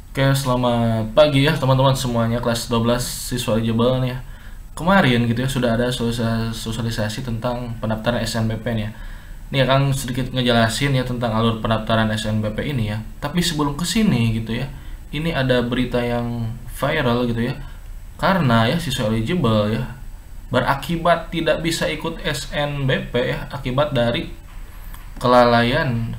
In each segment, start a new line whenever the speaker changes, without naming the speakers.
Oke, selamat pagi ya teman-teman semuanya kelas 12 siswa eligible nih ya. Kemarin gitu ya sudah ada sosialisasi tentang pendaftaran SNBP nih ya. Ini akan sedikit ngejelasin ya tentang alur pendaftaran SNBP ini ya. Tapi sebelum kesini gitu ya, ini ada berita yang viral gitu ya. Karena ya siswa eligible ya berakibat tidak bisa ikut SNBP ya akibat dari kelalaian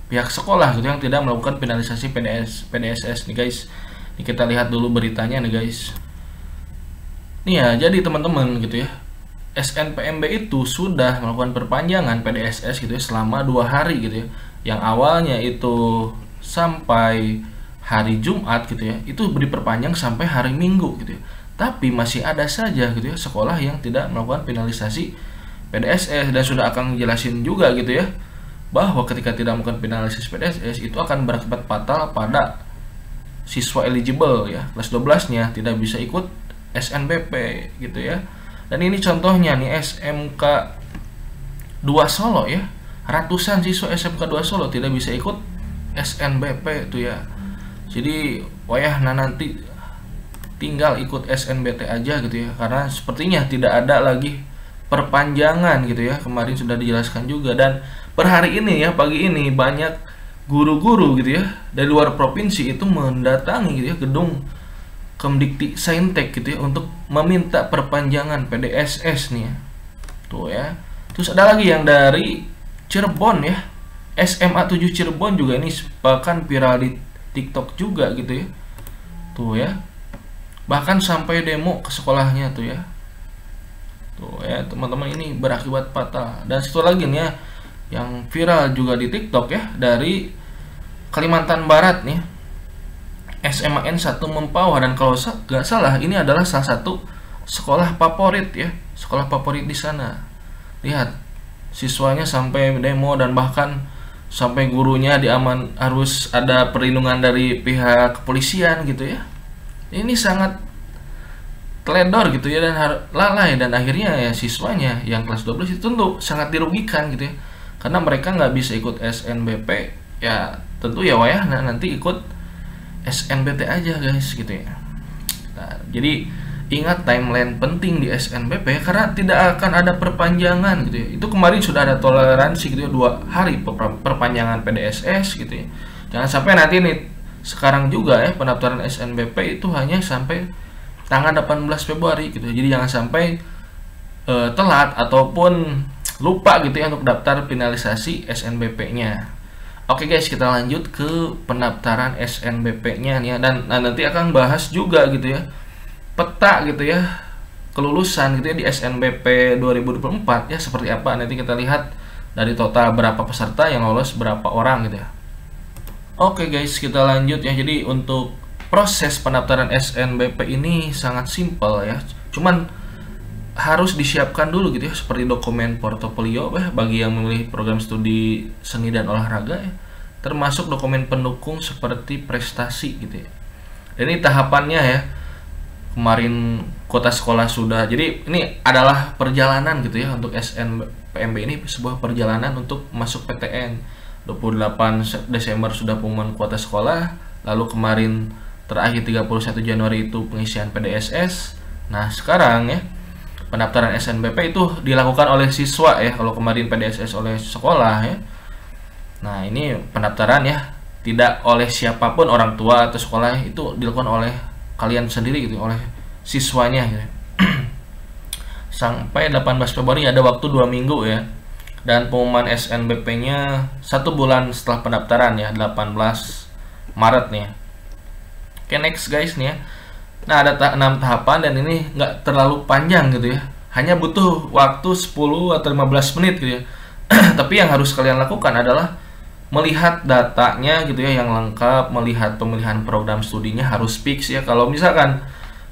pihak sekolah gitu yang tidak melakukan finalisasi PDSS nih guys. Ini kita lihat dulu beritanya nih guys. Nih ya, jadi teman-teman gitu ya, SNPMB itu sudah melakukan perpanjangan PDSS gitu ya selama 2 hari gitu ya. Yang awalnya itu sampai hari Jumat gitu ya, itu diperpanjang sampai hari Minggu gitu ya. Tapi masih ada saja gitu ya sekolah yang tidak melakukan finalisasi PDSS, dan sudah akan jelasin juga gitu ya bahwa ketika tidak melakukan finalisasi PDSS itu akan berakibat fatal pada siswa eligible ya kelas 12-nya tidak bisa ikut SNBP gitu ya. Dan ini contohnya nih SMK 2 Solo ya. Ratusan siswa SMK 2 Solo tidak bisa ikut SNBP itu ya. Jadi wayah nanti tinggal ikut SNBT aja gitu ya, karena sepertinya tidak ada lagi perpanjangan gitu ya. Kemarin sudah dijelaskan juga, dan per hari ini ya, pagi ini banyak guru-guru gitu ya dari luar provinsi itu mendatangi gitu ya gedung Kemdikti Saintek gitu ya untuk meminta perpanjangan PDSS nih ya. Tuh ya. Terus ada lagi yang dari Cirebon ya. SMA 7 Cirebon juga ini bahkan viral di TikTok juga gitu ya. Tuh ya. Bahkan sampai demo ke sekolahnya tuh ya. Tuh ya, teman-teman, ini berakibat fatal. Dan satu lagi nih ya yang viral juga di TikTok ya dari Kalimantan Barat nih. SMA N1 Mempawah, dan kalau nggak salah ini adalah salah satu sekolah favorit ya, sekolah favorit di sana. Lihat, siswanya sampai demo dan bahkan sampai gurunya harus ada perlindungan dari pihak kepolisian gitu ya. Ini sangat teledor gitu ya, dan lalai, dan akhirnya ya siswanya yang kelas 12 itu tentu sangat dirugikan gitu ya, karena mereka nggak bisa ikut SNBP ya, tentu ya wayah nanti ikut SNBT aja guys gitu ya. Nah, jadi ingat timeline penting di SNBP karena tidak akan ada perpanjangan gitu ya. Itu kemarin sudah ada toleransi gitu ya 2 hari perpanjangan PDSS gitu ya. Jangan sampai nanti nih sekarang juga ya pendaftaran SNBP itu hanya sampai tanggal 18 Februari gitu ya. Jadi jangan sampai telat ataupun lupa gitu ya untuk daftar finalisasi SNBP-nya. Oke guys, kita lanjut ke pendaftaran SNBP-nya nih ya, dan nanti akan bahas juga gitu ya peta gitu ya kelulusan gitu ya di SNBP 2024 ya seperti apa. Nanti kita lihat dari total berapa peserta yang lolos, berapa orang gitu ya. Oke guys, kita lanjut ya. Jadi untuk proses pendaftaran SNBP ini sangat simpel ya. Cuman harus disiapkan dulu gitu ya, seperti dokumen portofolio bagi yang memilih program studi seni dan olahraga ya, termasuk dokumen pendukung seperti prestasi gitu ya. Dan ini tahapannya ya, kemarin kota sekolah sudah, jadi ini adalah perjalanan gitu ya untuk SNPMB ini, sebuah perjalanan untuk masuk PTN. 28 Desember sudah pengumuman kuota sekolah, lalu kemarin terakhir 31 Januari itu pengisian PDSS. Nah sekarang ya pendaftaran SNBP itu dilakukan oleh siswa ya, kalau kemarin PDSS oleh sekolah ya. Nah ini pendaftaran ya tidak oleh siapapun, orang tua atau sekolah, itu dilakukan oleh kalian sendiri gitu, oleh siswanya gitu. Sampai 18 Februari ada waktu 2 minggu ya, dan pengumuman SNBP-nya 1 bulan setelah pendaftaran ya, 18 Maret nih. Oke, next guys nih ya. Nah ada 6 tahapan, dan ini nggak terlalu panjang gitu ya, hanya butuh waktu 10 atau 15 menit gitu ya. Tapi yang harus kalian lakukan adalah melihat datanya gitu ya yang lengkap, melihat pemilihan program studinya harus fix ya. Kalau misalkan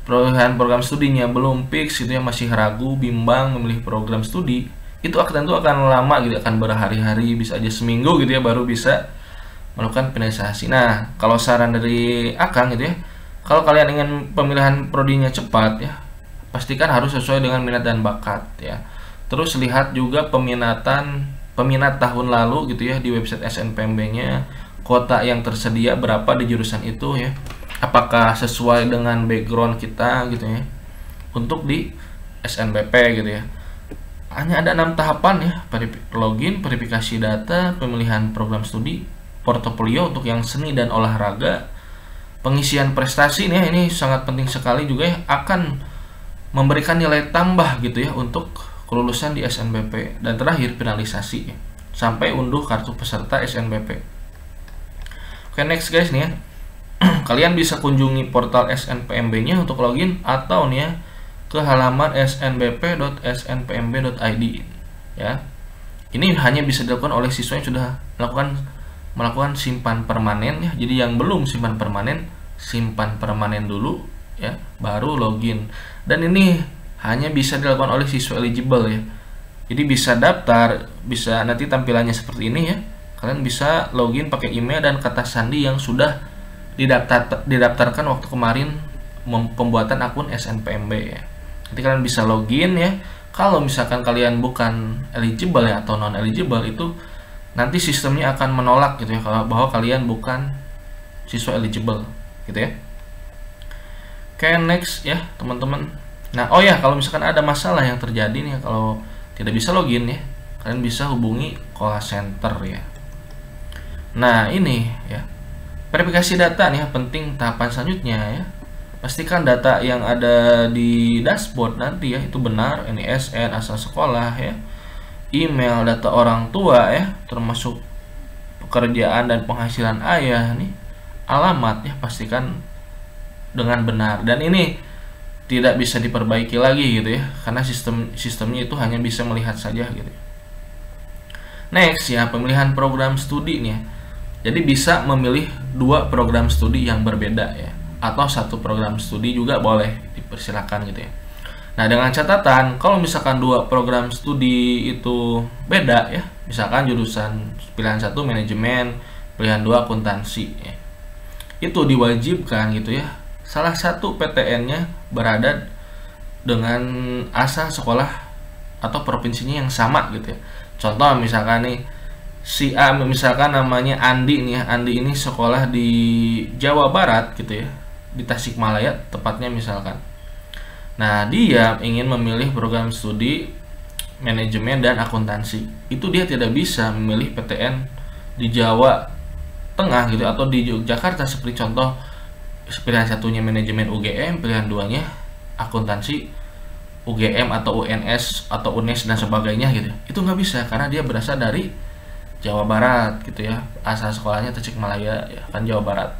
pemilihan program studinya belum fix gitu ya, masih ragu, bimbang memilih program studi, itu tentu akan lama gitu, akan berhari-hari, bisa aja seminggu gitu ya baru bisa melakukan finalisasi. Nah kalau saran dari Akang gitu ya, kalau kalian ingin pemilihan prodinya cepat ya, pastikan harus sesuai dengan minat dan bakat ya. Terus lihat juga peminat tahun lalu gitu ya di website SNPMB-nya, kuota yang tersedia berapa di jurusan itu ya. apakah sesuai dengan background kita gitu ya untuk di SNBP gitu ya. Hanya ada 6 tahapan ya: login, verifikasi data, pemilihan program studi, portofolio untuk yang seni dan olahraga, pengisian prestasi nih, ini sangat penting sekali juga ya, akan memberikan nilai tambah gitu ya untuk kelulusan di SNBP, dan terakhir finalisasi ya, sampai unduh kartu peserta SNBP. Oke, next guys nih ya. Kalian bisa kunjungi portal SNPMB-nya untuk login atau nih ya ke halaman snbp.snpmb.id ya. Ini hanya bisa dilakukan oleh siswa yang sudah melakukan simpan permanen ya. Jadi yang belum simpan permanen dulu ya, baru login. Dan ini hanya bisa dilakukan oleh siswa eligible ya. Jadi bisa daftar, bisa nanti tampilannya seperti ini ya. Kalian bisa login pakai email dan kata sandi yang sudah didaftarkan waktu kemarin pembuatan akun SNPMB ya. Nanti kalian bisa login ya. Kalau misalkan kalian bukan eligible ya atau non eligible, itu nanti sistemnya akan menolak gitu ya bahwa kalian bukan siswa eligible gitu ya. Oke, next ya teman-teman. Nah, oh ya, kalau misalkan ada masalah yang terjadi nih kalau tidak bisa login ya, kalian bisa hubungi call center ya. Nah, ini ya, verifikasi data nih ya, penting tahapan selanjutnya ya. Pastikan data yang ada di dashboard nanti ya itu benar, NISN, asal sekolah ya, email, data orang tua ya, termasuk pekerjaan dan penghasilan ayah nih, alamat ya, pastikan dengan benar. Dan ini tidak bisa diperbaiki lagi gitu ya, karena sistemnya itu hanya bisa melihat saja gitu. Next ya, pemilihan program studi nih ya. Jadi bisa memilih 2 program studi yang berbeda ya, atau 1 program studi juga boleh, dipersilakan gitu ya. Nah, dengan catatan kalau misalkan 2 program studi itu beda ya, misalkan jurusan pilihan 1 manajemen, pilihan 2 akuntansi ya, itu diwajibkan gitu ya salah satu PTN-nya berada dengan asal sekolah atau provinsinya yang sama gitu ya. Contoh misalkan nih, si A misalkan namanya Andi nih ya, Andi ini sekolah di Jawa Barat gitu ya, di Tasikmalaya tepatnya misalkan. Nah, dia ingin memilih program studi manajemen dan akuntansi. Itu dia tidak bisa memilih PTN di Jawa Tengah gitu atau di Yogyakarta, seperti contoh pilihan 1-nya manajemen UGM, pilihan 2-nya akuntansi UGM atau UNS atau UNES dan sebagainya gitu. Itu nggak bisa karena dia berasal dari Jawa Barat gitu ya, asal sekolahnya Tasikmalaya ya kan, Jawa Barat.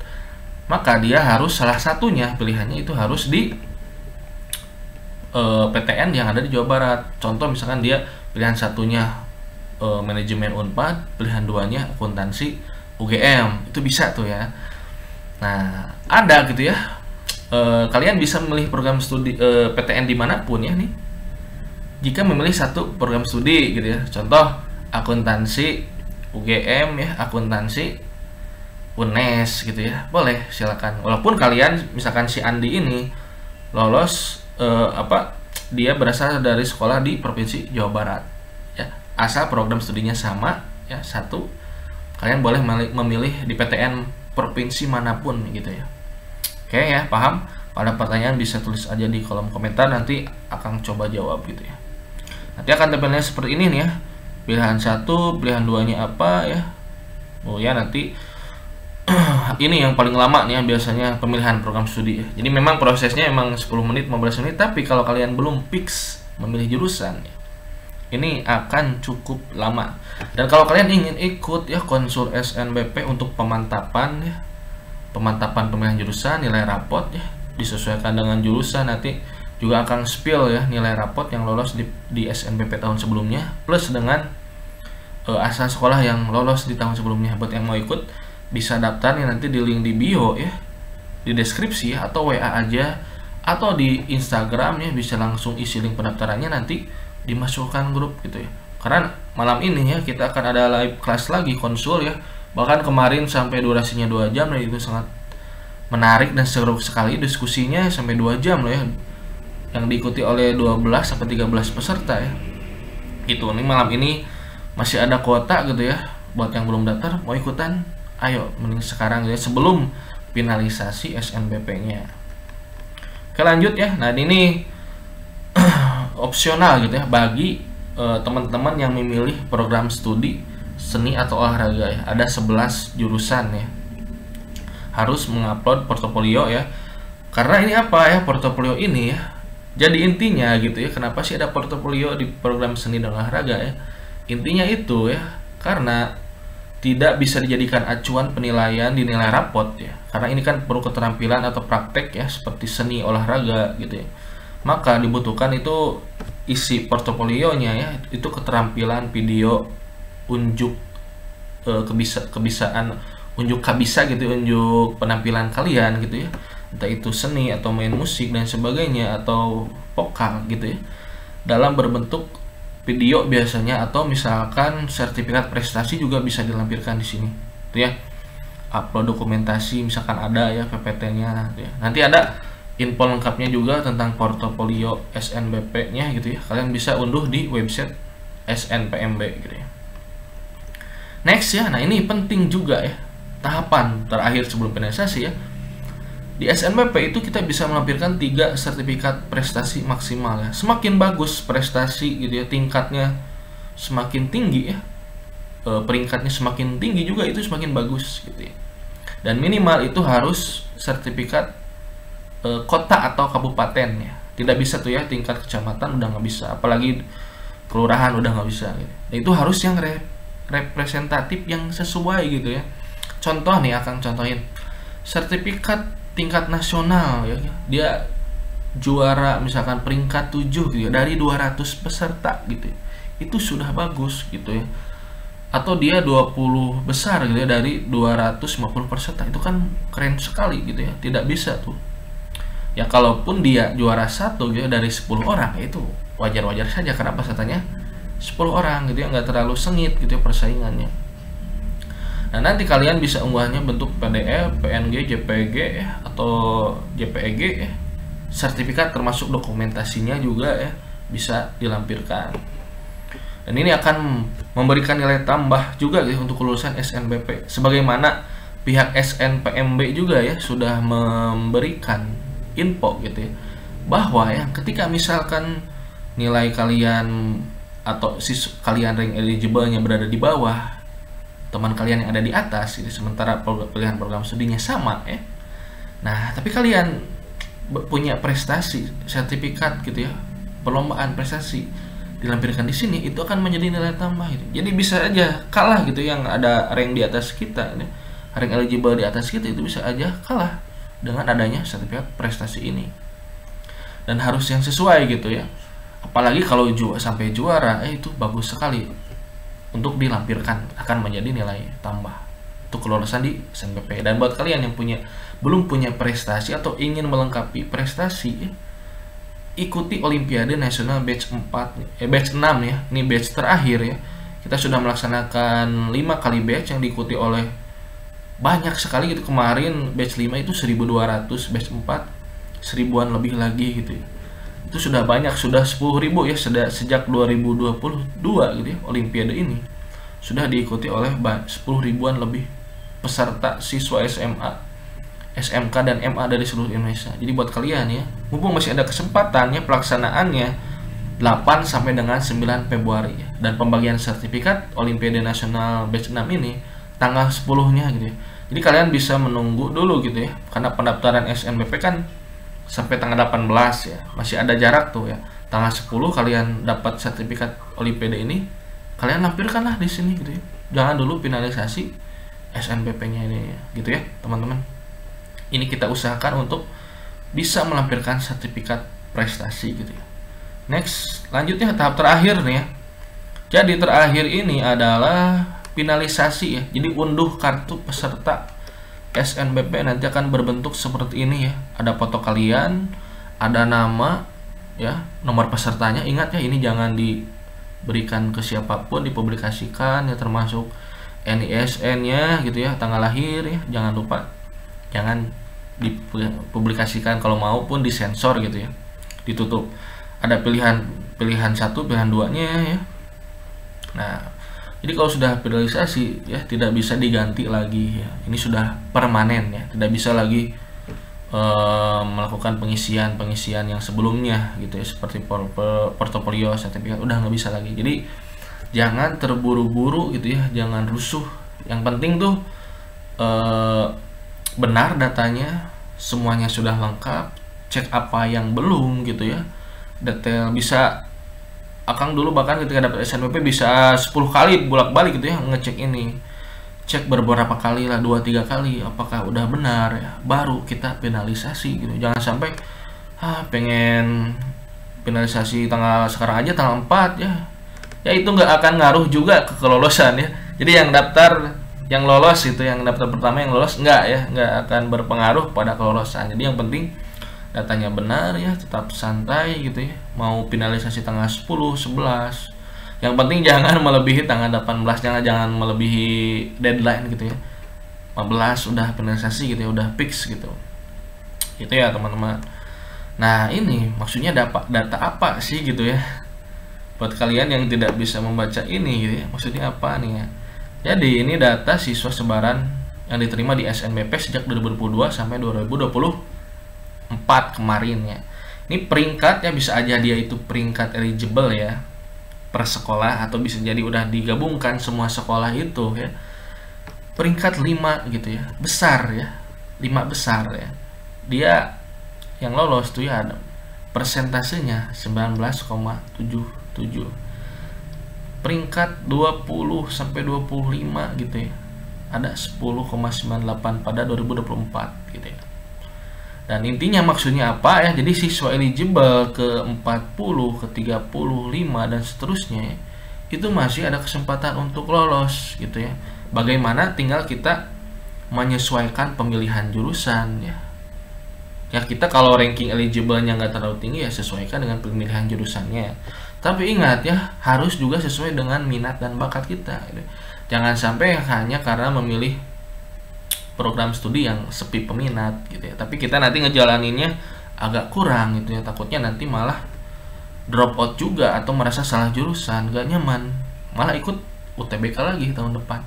Maka dia harus salah satunya pilihannya itu harus di PTN yang ada di Jawa Barat. Contoh misalkan dia pilihan 1-nya manajemen Unpad, pilihan 2-nya akuntansi UGM, itu bisa tuh ya. Nah, ada gitu ya. Kalian bisa memilih program studi PTN dimanapun ya nih, jika memilih 1 program studi gitu ya. Contoh akuntansi UGM ya, akuntansi UNES gitu ya, boleh silakan. Walaupun kalian misalkan si Andi ini lolos dia berasal dari sekolah di provinsi Jawa Barat ya, asal program studinya sama ya, 1, kalian boleh memilih di PTN provinsi manapun gitu ya. Oke ya, paham? Kalau ada pertanyaan bisa tulis aja di kolom komentar, nanti akan coba jawab gitu ya. Nanti akan tampilnya seperti ini nih ya, pilihan 1, pilihan 2-nya apa ya. Oh ya, nanti ini yang paling lama nih ya, biasanya pemilihan program studi ya. Jadi memang prosesnya emang 10 menit, 15 menit, tapi kalau kalian belum fix memilih jurusan ya, ini akan cukup lama. Dan kalau kalian ingin ikut ya konsul SNBP untuk pemantapan ya, pemantapan pemilihan jurusan, nilai rapot ya disesuaikan dengan jurusan, nanti juga akan spill ya nilai rapot yang lolos di SNBP tahun sebelumnya plus dengan asal sekolah yang lolos di tahun sebelumnya. Buat yang mau ikut bisa daftar nih nanti di link di bio ya, di deskripsi ya, atau WA aja atau di Instagram ya, bisa langsung isi link pendaftarannya, nanti dimasukkan grup gitu ya. Karena malam ini ya kita akan ada live kelas lagi konsul ya, bahkan kemarin sampai durasinya 2 jam, dan itu sangat menarik dan seru sekali diskusinya, sampai 2 jam loh ya, yang diikuti oleh 12 sampai 13 peserta ya. Itu nih malam ini masih ada kuota gitu ya, buat yang belum daftar mau ikutan, ayo mending sekarang ya, sebelum finalisasi SNBP-nya. Oke, lanjut ya. Nah, ini opsional gitu ya bagi teman-teman yang memilih program studi seni atau olahraga ya. Ada 11 jurusan ya. Harus mengupload portofolio ya. Karena ini apa ya, portofolio ini ya. Jadi intinya gitu ya, kenapa sih ada portofolio di program seni dan olahraga ya? Intinya itu ya, karena tidak bisa dijadikan acuan penilaian di nilai rapot ya. Karena ini kan perlu keterampilan atau praktek ya, seperti seni olahraga gitu ya. Maka dibutuhkan itu isi portofolionya ya, itu keterampilan video, unjuk kebisaan, unjuk kabisa gitu, unjuk penampilan kalian gitu ya. Entah itu seni atau main musik dan sebagainya atau vokal gitu ya. Dalam berbentuk video biasanya, atau misalkan sertifikat prestasi juga bisa dilampirkan di sini. Gitu ya. Upload dokumentasi misalkan ada ya PPT-nya gitu ya. Nanti ada info lengkapnya juga tentang portofolio SNBP-nya gitu ya. Kalian bisa unduh di website SNPMB gitu ya. Next ya, nah ini penting juga ya. Tahapan terakhir sebelum finalisasi ya. Di SNBP itu kita bisa melampirkan 3 sertifikat prestasi maksimal ya. Semakin bagus prestasi gitu ya, tingkatnya semakin tinggi ya. Peringkatnya semakin tinggi juga itu semakin bagus gitu ya. Dan minimal itu harus sertifikat kota atau kabupaten ya. Tidak bisa tuh ya tingkat kecamatan, udah nggak bisa, apalagi kelurahan udah nggak bisa gitu. Nah, itu harus yang representatif, yang sesuai gitu ya. Contoh nih, akan contohin sertifikat tingkat nasional ya, dia juara misalkan peringkat 7 gitu ya, dari 200 peserta gitu ya. Itu sudah bagus gitu ya. Atau dia 20 besar gitu ya, dari 250 peserta, itu kan keren sekali gitu ya. Tidak bisa tuh ya, kalaupun dia juara 1 gitu ya, dari 10 orang, itu wajar-wajar saja karena pesertanya 10 orang gitu ya, nggak terlalu sengit gitu ya persaingannya. Nah, nanti kalian bisa unggahnya bentuk PDF, PNG, JPG atau JPEG ya. Sertifikat termasuk dokumentasinya juga ya bisa dilampirkan. Dan ini akan memberikan nilai tambah juga ya untuk kelulusan SNBP. Sebagaimana pihak SNPMB juga ya sudah memberikan info gitu ya, bahwa ya ketika misalkan nilai kalian atau kalian rank eligible-nya berada di bawah teman kalian yang ada di atas gitu, sementara pilihan program studinya sama ya. Nah, tapi kalian punya prestasi, sertifikat gitu ya, perlombaan prestasi dilampirkan di sini, itu akan menjadi nilai tambah gitu. Jadi bisa aja kalah gitu yang ada rank di atas kita ya. Rank eligible di atas kita itu bisa aja kalah dengan adanya sertifikat prestasi ini. Dan harus yang sesuai gitu ya. Apalagi kalau sampai juara, itu bagus sekali untuk dilampirkan, akan menjadi nilai tambah untuk kelulusan di SNBP. Dan buat kalian yang belum punya prestasi atau ingin melengkapi prestasi, ikuti Olimpiade Nasional batch 4 batch 6 ya. Ini batch terakhir ya. Kita sudah melaksanakan 5 kali batch yang diikuti oleh banyak sekali gitu. Kemarin batch 5 itu 1200, batch 4 1000-an lebih lagi gitu ya. Itu sudah banyak, sudah 10.000 ya, sejak 2022 gitu ya. Olimpiade ini sudah diikuti oleh 10.000-an lebih peserta siswa SMA, SMK dan MA dari seluruh Indonesia. Jadi buat kalian ya, mumpung masih ada kesempatan ya, pelaksanaannya 8 sampai dengan 9 Februari ya. Dan pembagian sertifikat Olimpiade Nasional batch 6 ini tanggal 10-nya gitu ya. Jadi kalian bisa menunggu dulu gitu ya, karena pendaftaran SNBP kan sampai tanggal 18 ya, masih ada jarak tuh ya. Tanggal 10 kalian dapat sertifikat Olimpiade ini, kalian lampirkanlah di sini gitu ya. Jangan dulu finalisasi SNBP-nya ini ya, gitu ya teman-teman. Ini kita usahakan untuk bisa melampirkan sertifikat prestasi gitu ya. Next, lanjutnya tahap terakhir nih ya. Jadi terakhir ini adalah finalisasi ya. Jadi unduh kartu peserta SNBP nanti akan berbentuk seperti ini ya. Ada foto kalian, ada nama ya, nomor pesertanya. Ingat ya, ini jangan diberikan ke siapapun, dipublikasikan ya, termasuk NISN-nya gitu ya, tanggal lahir ya. Jangan lupa, jangan dipublikasikan, kalau mau pun disensor gitu ya, ditutup. Ada pilihan 1, pilihan 2-nya ya. Nah, Jadi kalau sudah finalisasi ya tidak bisa diganti lagi ya. Ini sudah permanen ya, tidak bisa lagi melakukan pengisian yang sebelumnya gitu ya, seperti portofolio, sertifikat, udah nggak bisa lagi. Jadi jangan terburu-buru gitu ya, jangan rusuh. Yang penting tuh benar datanya, semuanya sudah lengkap, cek apa yang belum gitu ya, detail. Bisa Akang dulu bahkan ketika dapat SNBP bisa 10 kali bolak-balik gitu ya ngecek ini, cek beberapa kali lah, 2-3 kali apakah udah benar ya, baru kita finalisasi gitu. Jangan sampai pengen finalisasi tanggal sekarang aja tanggal 4 ya, ya itu nggak akan ngaruh juga ke kelolosan ya. Jadi yang daftar, yang lolos itu, yang daftar pertama yang lolos nggak akan berpengaruh pada kelolosan. Jadi yang penting datanya benar ya, tetap santai gitu ya. Mau finalisasi tanggal 10, 11, yang penting jangan melebihi tanggal 18, jangan melebihi deadline gitu ya. 15 udah finalisasi gitu ya, udah fix gitu. Gitu ya teman-teman. Nah, ini maksudnya data apa sih gitu ya? Buat kalian yang tidak bisa membaca ini gitu ya, maksudnya apa nih ya? Jadi ini data siswa sebaran yang diterima di SNBP sejak 2022 sampai 2024 kemarin ya. Ini peringkat ya, bisa aja dia itu peringkat eligible ya per sekolah, atau bisa jadi udah digabungkan semua sekolah itu ya. Peringkat 5 gitu ya, besar ya, 5 besar ya. Dia yang lolos tuh ya ada persentasenya 19,77. Peringkat 20 sampai 25 gitu ya, ada 10,98 pada 2024 gitu ya. Dan intinya maksudnya apa ya? Jadi siswa eligible ke 40, ke 35 dan seterusnya itu masih ada kesempatan untuk lolos gitu ya. Bagaimana, tinggal kita menyesuaikan pemilihan jurusan ya. Ya kita kalau ranking eligible-nya nggak terlalu tinggi ya sesuaikan dengan pemilihan jurusannya. Tapi ingat ya, harus juga sesuai dengan minat dan bakat kita gitu. Jangan sampai hanya karena memilih program studi yang sepi peminat gitu ya, tapi kita nanti ngejalaninnya agak kurang gitu ya, takutnya nanti malah drop out juga atau merasa salah jurusan, gak nyaman, malah ikut UTBK lagi tahun depan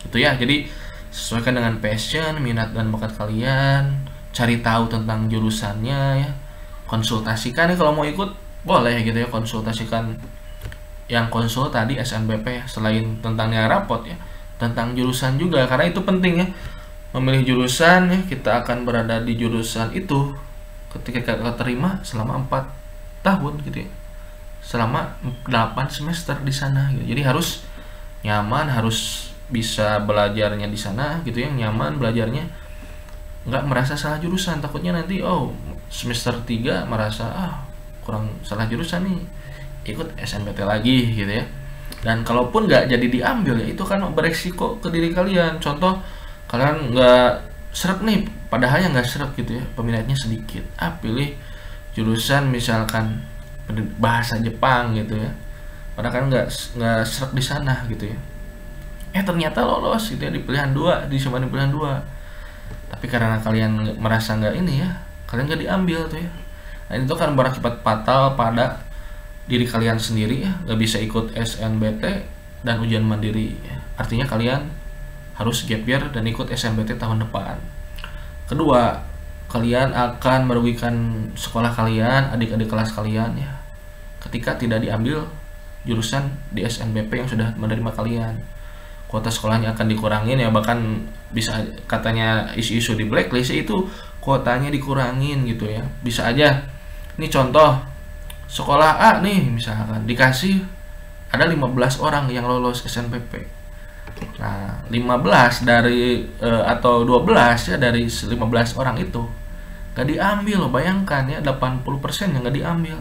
gitu ya. Jadi sesuaikan dengan passion, minat dan bakat kalian, cari tahu tentang jurusannya ya, konsultasikan ya kalau mau ikut boleh gitu ya, konsultasikan yang konsul tadi SNBP ya, selain tentang nilai rapot ya, tentang jurusan juga, karena itu penting ya. Memilih jurusan ya, kita akan berada di jurusan itu ketika kita terima selama 4 tahun gitu ya, selama 8 semester di sana gitu. Jadi harus nyaman, harus bisa belajarnya di sana gitu ya, nyaman belajarnya, nggak merasa salah jurusan. Takutnya nanti semester 3 merasa kurang salah jurusan nih, ikut SNBP lagi gitu ya. Dan kalaupun nggak jadi diambil ya, itu kan beresiko ke diri kalian. Contoh, kalian nggak seret nih, padahalnya nggak seret gitu ya, peminatnya sedikit, pilih jurusan misalkan bahasa Jepang gitu ya, padahal kan nggak seret di sana gitu ya, ternyata lolos gitu ya di pilihan 2, cuma di pilihan 2, tapi karena kalian merasa nggak ini ya, kalian nggak diambil tuh ya. Nah, itu kan berakibat fatal pada diri kalian sendiri ya, nggak bisa ikut SNBT dan ujian mandiri ya. Artinya kalian harus gap year dan ikut SNBT tahun depan. Kedua, kalian akan merugikan sekolah kalian, adik-adik kelas kalian ya, ketika tidak diambil jurusan di SNBP yang sudah menerima kalian. Kuota sekolahnya akan dikurangin ya, bahkan bisa katanya isu-isu di blacklist itu kuotanya dikurangin gitu ya. Bisa aja, ini contoh sekolah A nih misalkan dikasih ada 15 orang yang lolos SNBP. Nah, 15 dari atau 12 ya dari 15 orang itu gak diambil. Bayangkan ya, 80% yang gak diambil.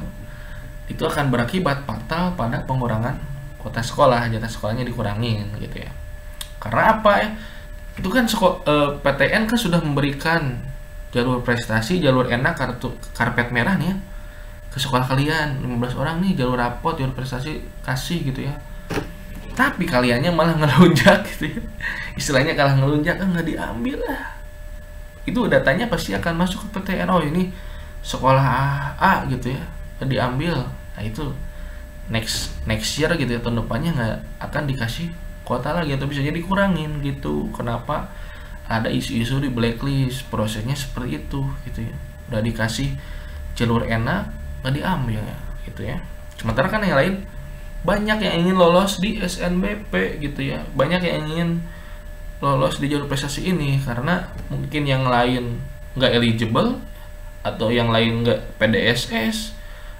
Itu akan berakibat fatal pada pengurangan kuota sekolah, jatah sekolahnya dikurangin gitu ya. Karena apa ya? Itu kan PTN kan sudah memberikan jalur prestasi, jalur enak, karpet merah nih ya ke sekolah kalian. 15 orang nih jalur rapot, jalur prestasi kasih gitu ya. Tapi kaliannya malah ngelunjak gitu ya. Istilahnya kalah ngelunjak, nggak diambil lah. Itu datanya pasti akan masuk ke PTN. Ini sekolah A gitu ya, nggak diambil. Nah itu next year gitu ya, tahun depannya nggak akan dikasih kuota lagi atau bisa jadi kurangin gitu. Kenapa ada isu-isu di blacklist, prosesnya seperti itu gitu ya. Udah dikasih jalur enak nggak diambil ya gitu ya. Sementara kan yang lain banyak yang ingin lolos di SNBP gitu ya, banyak yang ingin lolos di jalur prestasi ini karena mungkin yang lain nggak eligible atau yang lain nggak PDSS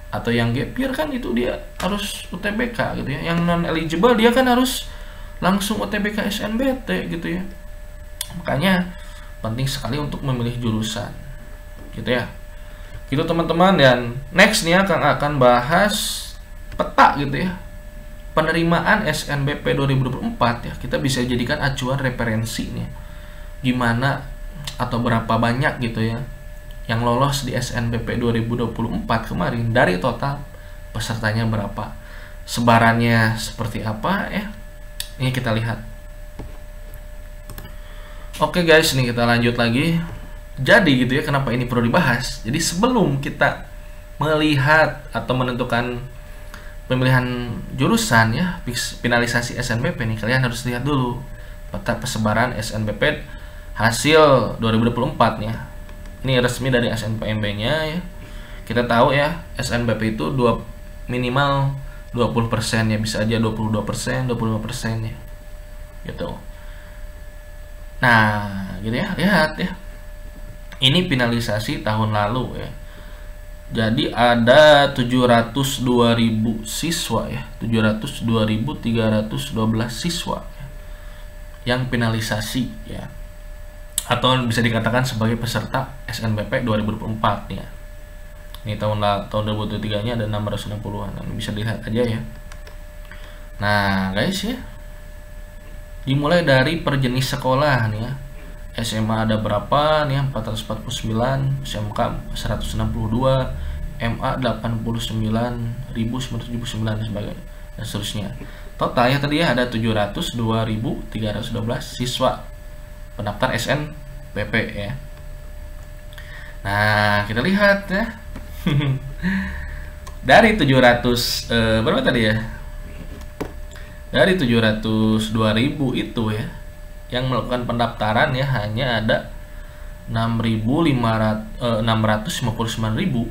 atau yang gap year, kan itu dia harus UTBK gitu ya. Yang non eligible dia kan harus langsung UTBK SNBT gitu ya. Makanya penting sekali untuk memilih jurusan gitu ya. Gitu teman-teman. Dan next nih akan bahas peta gitu ya, penerimaan SNBP 2024 ya. Kita bisa jadikan acuan referensi nih, gimana atau berapa banyak gitu ya yang lolos di SNBP 2024 kemarin, dari total pesertanya berapa, sebarannya seperti apa ya. Ini kita lihat. Oke guys, nih kita lanjut lagi. Jadi gitu ya, kenapa ini perlu dibahas. Jadi sebelum kita melihat atau menentukan pemilihan jurusan ya, finalisasi SNBP nih, kalian harus lihat dulu peta persebaran SNBP hasil 2024 ya. Ini resmi dari SNPMB-nya ya. Kita tahu ya, SNBP itu minimal 20% ya, bisa aja 22%, 25% ya. Gitu. Nah, gitu ya. Lihat ya. Ini finalisasi tahun lalu ya. Jadi ada 702.000 siswa ya, 702.312 siswa ya, yang finalisasi ya, atau bisa dikatakan sebagai peserta SNBP 2024 ya. Ini tahun 2023 nya ada 660-an, bisa dilihat aja ya. Nah guys ya, dimulai dari per jenis sekolah nih ya. SMA ada berapa nih, 449, SMK 162, MA 89.979 dan sebagainya dan seterusnya. Total ya tadi ya ada 702.312 siswa pendaftar SNBP ya. Nah, kita lihat ya. Dari 700 berapa tadi ya? Dari 702.000 itu ya, yang melakukan pendaftaran ya hanya ada 659.217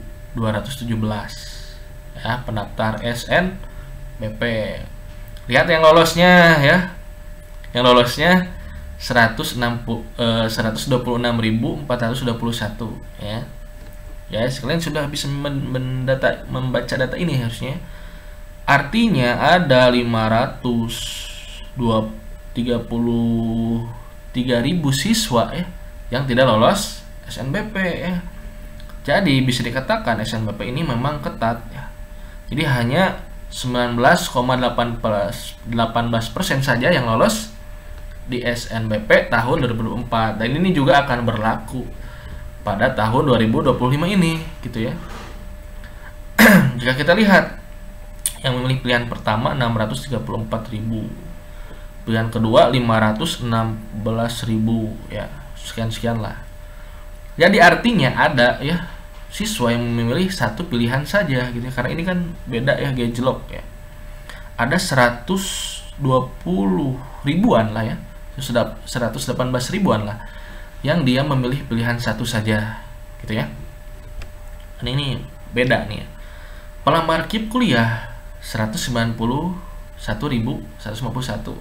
ya pendaftar SNBP. Lihat yang lolosnya ya. Yang lolosnya 126.421 ya. Ya, kalian sudah bisa membaca data ini harusnya. Artinya ada 533.000 siswa ya yang tidak lolos SNBP ya. Jadi bisa dikatakan SNBP ini memang ketat ya. Jadi hanya 19,18% saja yang lolos di SNBP tahun 2024, dan ini juga akan berlaku pada tahun 2025 ini gitu ya. Jika kita lihat yang memilih pilihan pertama 634.000, pilihan kedua 516.000 ya, sekian lah. Jadi artinya ada ya siswa yang memilih satu pilihan saja gitu ya, karena ini kan beda ya, gejlok ya. Ada 120 ribuan lah ya, 118 ribuan lah yang dia memilih pilihan satu saja gitu ya. Ini beda nih ya. Pelamar KIP kuliah 191.151.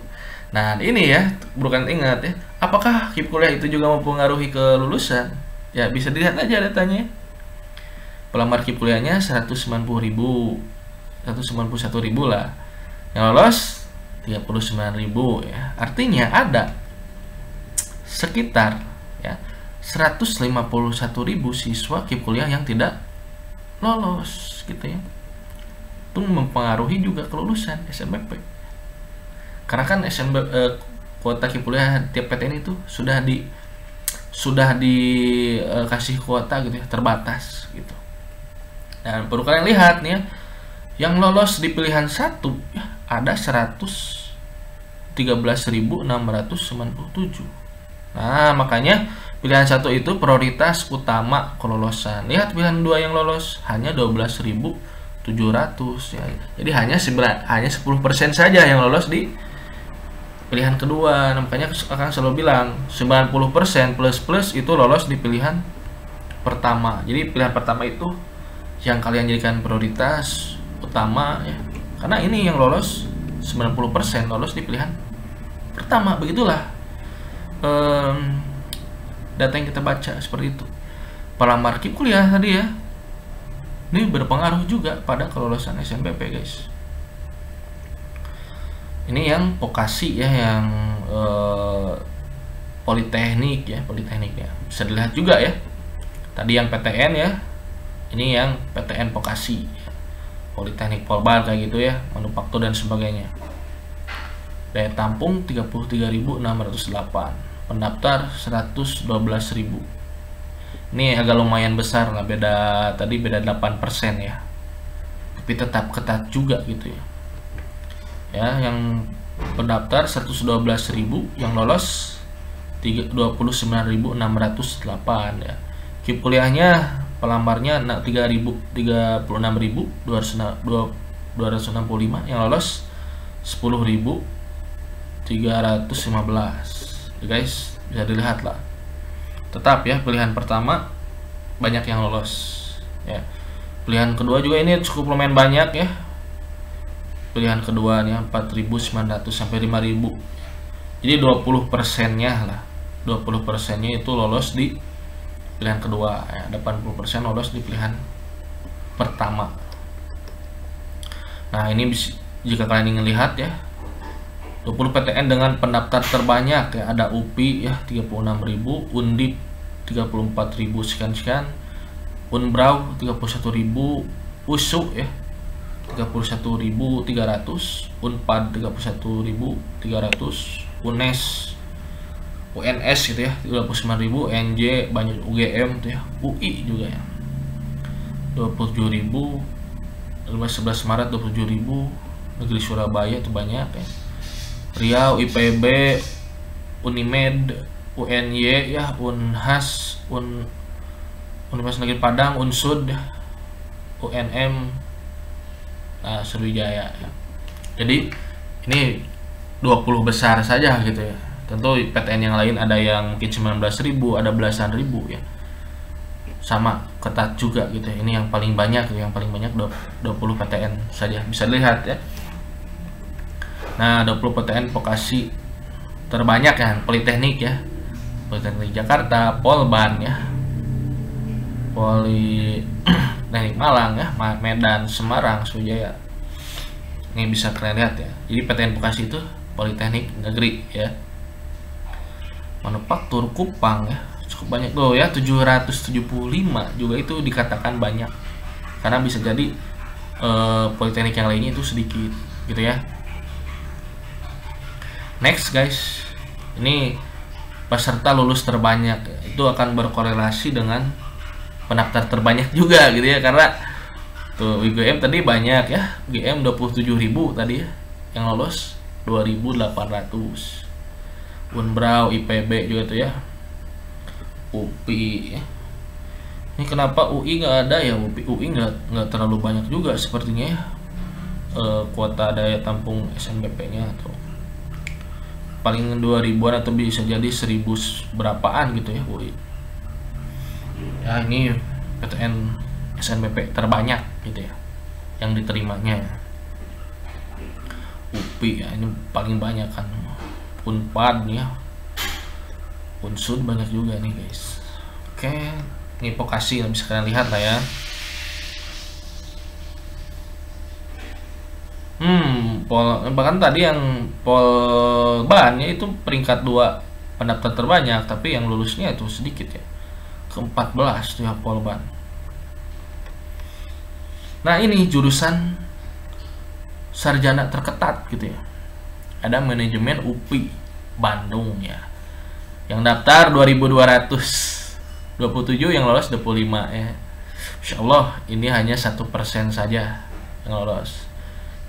Nah ini ya, bukan ingat ya, apakah KIP kuliah itu juga mempengaruhi kelulusan? Ya bisa dilihat aja datanya. Pelamar KIP kuliahnya 191.000 lah, yang lolos 39.000 ya. Artinya ada sekitar ya 151.000 siswa KIP kuliah yang tidak lolos gitu ya. Itu mempengaruhi juga kelulusan SNBP. Karena kan kuota KIP kuliah tiap PTN itu sudah dikasih kuota gitu ya, terbatas gitu. Dan perlu kalian lihat nih ya, yang lolos di pilihan satu ya, ada 113.697. Nah, makanya pilihan satu itu prioritas utama kelolosan. Lihat pilihan dua yang lolos hanya 12.200 700 ya. Jadi hanya 10% saja yang lolos di pilihan kedua. Nah, makanya akan selalu bilang 90% plus itu lolos di pilihan pertama. Jadi pilihan pertama itu yang kalian jadikan prioritas utama ya. Karena ini yang lolos 90% lolos di pilihan pertama. Begitulah data yang kita baca seperti itu. Pelamar KIP kuliah tadi ya. Ini berpengaruh juga pada kelolosan SNBP, guys. Ini yang vokasi ya, yang politeknik ya, bisa dilihat juga ya. Tadi yang PTN ya, ini yang PTN vokasi, politeknik Polbar kayak gitu ya, manufaktur dan sebagainya. Daya tampung 33.608, pendaftar 112.000. Ini agak lumayan besar lah, tadi beda 8% ya, tapi tetap ketat juga gitu ya. Ya, yang pendaftar 112.000, yang lolos 29.608 ya. KIP kuliahnya pelamarnya 36.265, yang lolos 10.315 ya, guys, bisa dilihat lah. Tetap ya, pilihan pertama banyak yang lolos ya. Pilihan kedua juga ini cukup lumayan banyak ya. Pilihan kedua nih 4.900 sampai 5.000. Jadi 20%-nya lah. 20%-nya itu lolos di pilihan kedua ya. 80% lolos di pilihan pertama. Nah, ini jika kalian ingin lihat ya, 20 PTN dengan pendaftar terbanyak ya, ada UPI ya 36.000, Undip 34.000 sekian, Unbrau 31.000, USU ya 31.300, Unpad 31.300, UNS gitu ya 39.000, NJ banyak, UGM tuh ya, UI juga ya 27.000, 11 Maret 27.000, Negeri Surabaya itu banyak ya, Riau, IPB, Unimed, UNY ya, Unhas, Universitas Negeri Padang, Unsud, UNM, nah, Sriwijaya ya. Jadi ini 20 besar saja gitu ya. Tentu PTN yang lain ada yang mungkin 19.000, ada belasan ribu ya. Sama ketat juga gitu ya. Ini yang paling banyak, 20 PTN saja bisa dilihat ya. Nah, 20 PTN vokasi terbanyak ya, politeknik ya, Politeknik Jakarta, Polban ya, Politeknik Malang ya, Medan, Semarang, Sriwijaya. Ini bisa kalian lihat ya. Jadi PTN vokasi itu politeknik negeri ya. Manufaktur Kupang ya, cukup banyak tuh ya, 775 juga itu dikatakan banyak. Karena bisa jadi politeknik yang lainnya itu sedikit gitu ya. Next guys, ini peserta lulus terbanyak ya. Itu akan berkorelasi dengan pendaftar terbanyak juga gitu ya, karena tuh UGM tadi banyak ya, UGM 27.000 tadi ya, yang lolos 2.800. Unbrau, IPB juga tuh ya, UPI ya. Ini kenapa UI nggak ada ya? UI nggak terlalu banyak juga sepertinya ya, kuota daya tampung SNBP-nya tuh paling 2.000-an atau bisa jadi 1.000 berapaan gitu ya UI. Ya, ini PTN SNBP terbanyak gitu ya yang diterimanya. UPI ya, ini paling banyak kan. Unpad ya, Unsud banyak juga nih guys. Oke, ini vokasi bisa kalian lihat lah ya. Bahkan tadi yang Polban ya itu peringkat 2 pendaftar terbanyak, tapi yang lulusnya itu sedikit ya, ke-14 tuh ya Polban. Nah, ini jurusan sarjana terketat gitu ya. Ada manajemen UPI Bandung ya, yang daftar 2.227, yang lolos 25 ya. Insya Allah ini hanya 1% saja yang lolos.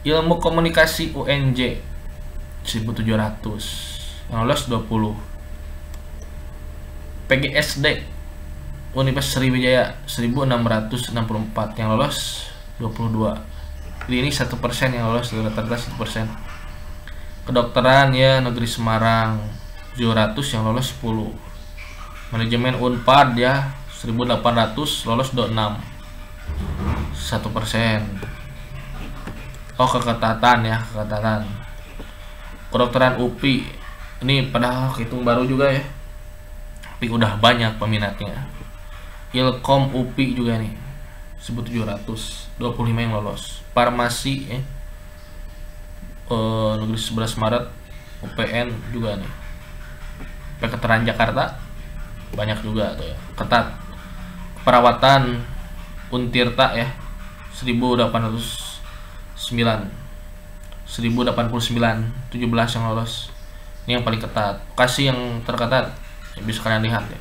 Ilmu komunikasi UNJ 1.700, yang lolos 20. PGSD Universitas Sriwijaya 1.664, yang lolos 22. Jadi ini 1% yang lolos, rata-rata 1%. Kedokteran ya negeri Semarang 700, yang lolos 10. Manajemen Unpad ya 1800, lolos 26, 1%. Oh, keketatan ya, keketatan. Kedokteran UPI ini padahal hitung baru juga ya, tapi udah banyak peminatnya. Ilkom UPI juga nih 1700, 25 yang lolos. Farmasi ya, negeri 11 Maret UPN juga nih. Veteran Jakarta banyak juga tuh ya, ketat. Perawatan Untirta ya 1809, 1089, 17 yang lolos. Ini yang paling ketat. Kasih yang terketat ya, bisa kalian lihat ya.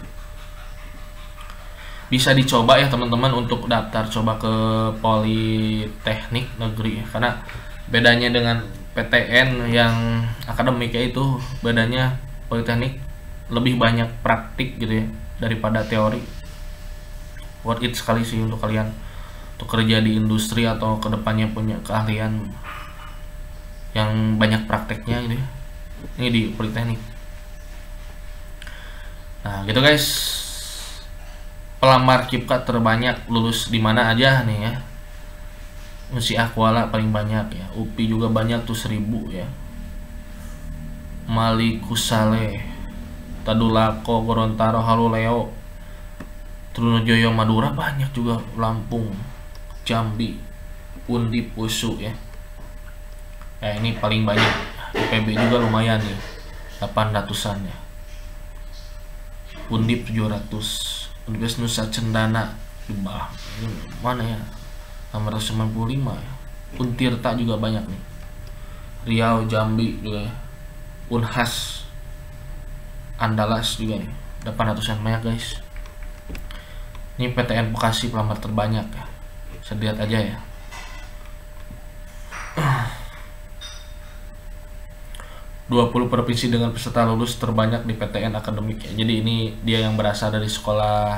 Bisa dicoba ya teman-teman untuk daftar coba ke Politeknik Negeri ya. Karena bedanya dengan PTN yang akademiknya itu, bedanya Politeknik lebih banyak praktik gitu ya daripada teori. Worth it sekali sih untuk kalian untuk kerja di industri atau kedepannya punya keahlian yang banyak prakteknya gitu ya. Ini di Politeknik. Nah gitu guys, pelamar KIPKA terbanyak lulus di mana aja nih ya. Musi Aquala paling banyak ya, UPI juga banyak tuh 1000 ya. Malikusale, Tadulako, Gorontalo, Haluleo, Trunojoyo, Madura banyak juga, Lampung, Jambi, Undip, USU ya. Ini paling banyak. IPB juga lumayan nih, 800-an ya. Undip 700, Universitas Nusa Cendana di bawah mana ya, 695 ya. Untirta juga banyak nih, Riau, Jambi juga ya. Unhas, Andalas juga nih, 800-an banyak guys. Ini PTN Bekasi pelamar terbanyak ya, bisa lihat aja ya. 20 provinsi dengan peserta lulus terbanyak di PTN akademik ya. Jadi ini dia yang berasal dari sekolah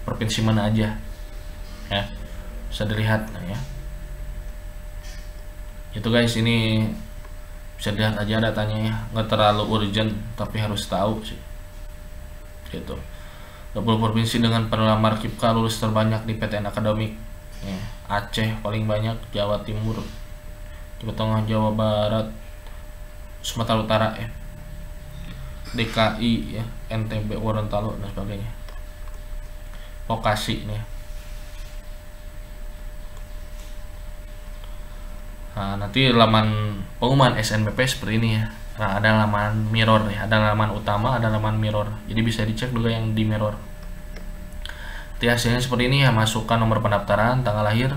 provinsi mana aja ya, bisa dilihat ya. Itu guys, ini bisa dilihat aja datanya ya, nggak terlalu urgent tapi harus tahu sih gitu. 20 provinsi dengan pelamar KIPKA lulus terbanyak di PTN akademik ya. Aceh paling banyak, Jawa Timur, Jawa Tengah, Jawa Barat, Sumatera Utara ya, DKI ya, NTB, Gorontalo dan sebagainya. Vokasi nih. Nah, nanti laman pengumuman SNBP seperti ini ya. Nah, ada laman mirror ya, ada laman utama, ada laman mirror. Jadi bisa dicek juga yang di mirror. Nanti hasilnya seperti ini ya, masukkan nomor pendaftaran, tanggal lahir,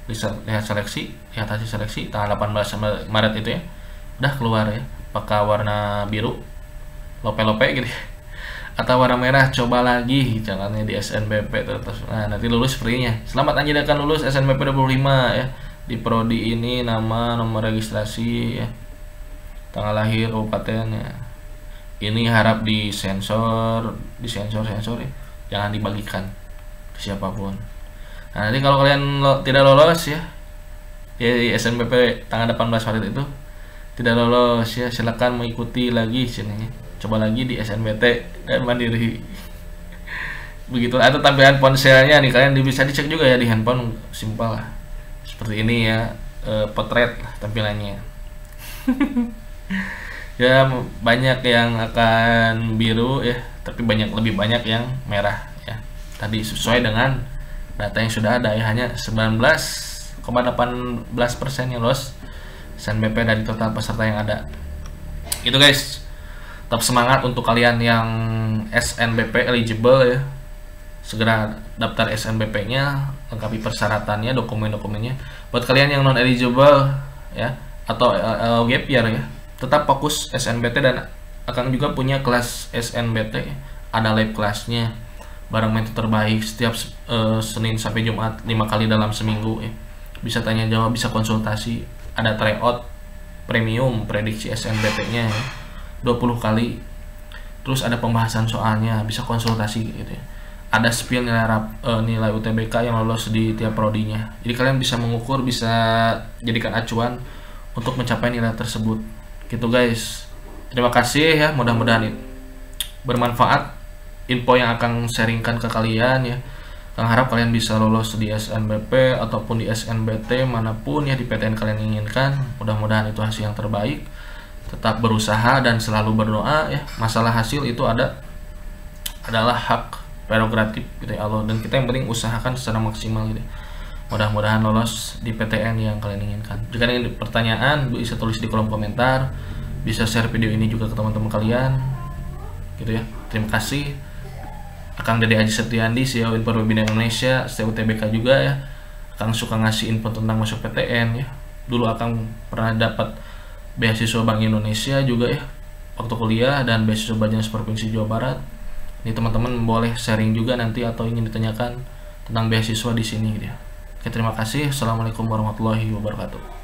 lihat seleksi, lihat hasil seleksi tanggal 18 Maret itu ya. Udah keluar ya, apakah warna biru lope-lope gitu ya, atau warna merah, coba lagi jalannya di SNBP terus. Nah, nanti lulus sepertinya. Selamat Anda akan lulus SNBP 25 ya. Di prodi ini nama, nomor registrasi ya, tanggal lahir, kabupaten ya. Ini harap disensor ya. Jangan dibagikan ke siapapun. Nah, nanti kalau kalian tidak lolos ya, di SNBP tanggal 18 Maret itu tidak lolos ya, silakan mengikuti lagi sini, coba lagi di SNBT dan Mandiri begitu. Atau tampilan ponselnya nih, kalian bisa dicek juga ya di handphone, simpel lah seperti ini ya, potret lah tampilannya. Ya banyak yang akan biru ya, tapi lebih banyak yang merah ya. Tadi sesuai dengan data yang sudah ada ya, hanya 19,18% yang lolos SNBP dari total peserta yang ada. Itu guys, tetap semangat untuk kalian yang SNBP eligible ya. Segera daftar SNBP-nya, lengkapi persyaratannya, dokumen-dokumennya. Buat kalian yang non eligible ya, atau gap year ya, tetap fokus SNBT, dan akan juga punya kelas SNBT ya. Ada live kelasnya bareng mentor terbaik setiap Senin sampai Jumat 5 kali dalam seminggu ya. Bisa tanya jawab, bisa konsultasi. Ada tryout premium prediksi SNBP-nya ya, 20 kali. Terus ada pembahasan soalnya, bisa konsultasi gitu ya. ada spill nilai UTBK yang lolos di tiap prodinya. Jadi kalian bisa mengukur, bisa jadikan acuan untuk mencapai nilai tersebut. Gitu guys. Terima kasih ya, mudah-mudahan bermanfaat info yang akan sharingkan ke kalian ya. Kang harap kalian bisa lolos di SNBP ataupun di SNBT manapun ya di PTN kalian inginkan. Mudah-mudahan itu hasil yang terbaik. Tetap berusaha dan selalu berdoa ya. Masalah hasil itu adalah hak prerogatif gitu ya Allah, dan kita yang penting usahakan secara maksimal gitu. Mudah-mudahan lolos di PTN yang kalian inginkan. Jika ada pertanyaan bisa tulis di kolom komentar, bisa share video ini juga ke teman-teman kalian gitu ya. Terima kasih. Akang Dede Aji Setiandi, CEO Info Webinar Indonesia, UTBK juga ya. Akang suka ngasih info tentang masuk PTN ya. Dulu Akang pernah dapat beasiswa Bank Indonesia juga ya waktu kuliah, dan beasiswa Banjas Provinsi Jawa Barat. Ini teman-teman boleh sharing juga nanti atau ingin ditanyakan tentang beasiswa di sini gitu ya. Oke, terima kasih. Assalamualaikum warahmatullahi wabarakatuh.